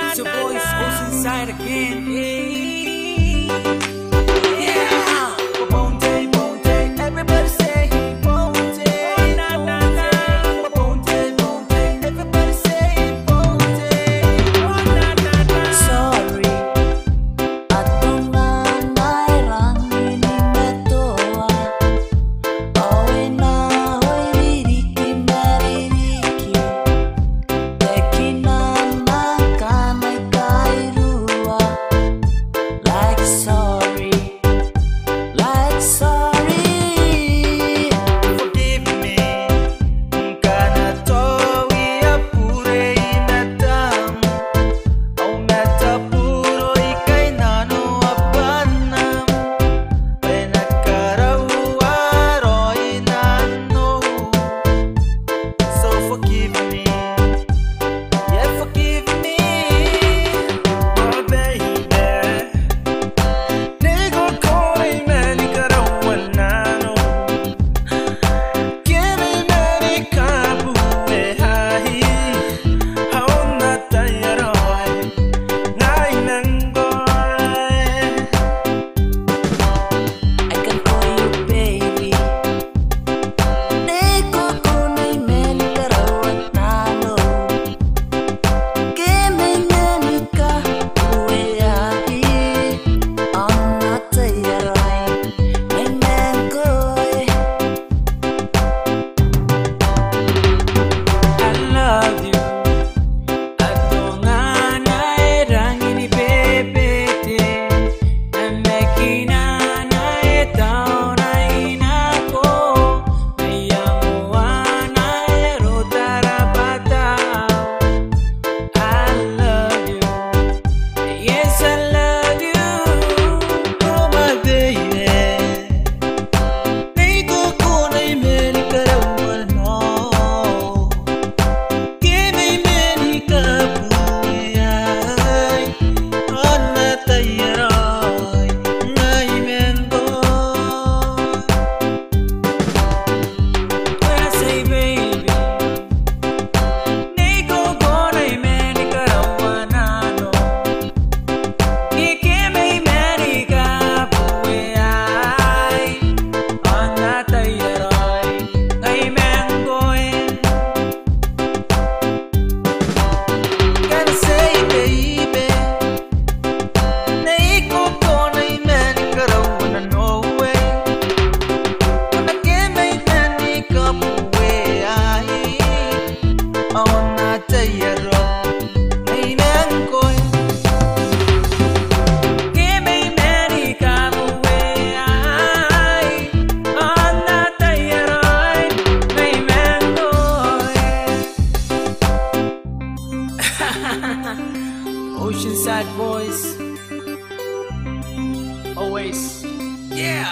It's your boys, Oceanside again. Yeah. Bonte, bonte, everybody say bonte. Bonte, bonte, everybody say bonte. Sorry, atungan ay rangin imetoa. Owe na hoy ririki maririki. Tekina makanay kairua. Like sorry. Forgive me, kana towi apure inatam. Au meta puro ikay nano abanam. Penagkarawa roy nano. So forgive me, yeah forgive me, oh baby. Nego ko'y manigarawan nano. Kemai mani kabueai. Haon na tayaroy, ngay nanggoy. I can call you baby. Neko kunay meni karawat nalo. Kemay meni kabueai. Ang natayaray ay nanggoy. I love you. Atungan ay rangin ibebete. Namekinan ay taon ay inako. Mayamuan ay rotarabataw. I love you. Yes, I love you. Oh my baby. Nego kunay meni karawan no. Kemay meni kabueai. Ana tayaroy, ngay menggoy. When I say baby, nego kunay meni karawan ano. Kemay meni kabueai. Ana tayaroy, ngay menggoy. Gotta say baby, nego kunay meni karawan ano way. Una kemay meni kabueai. Ana tayaroy, ngay menggoy. Kemay meni kabueai. Ana tayaroy, ngay menggoy. Oceanside boys, always. Yeah.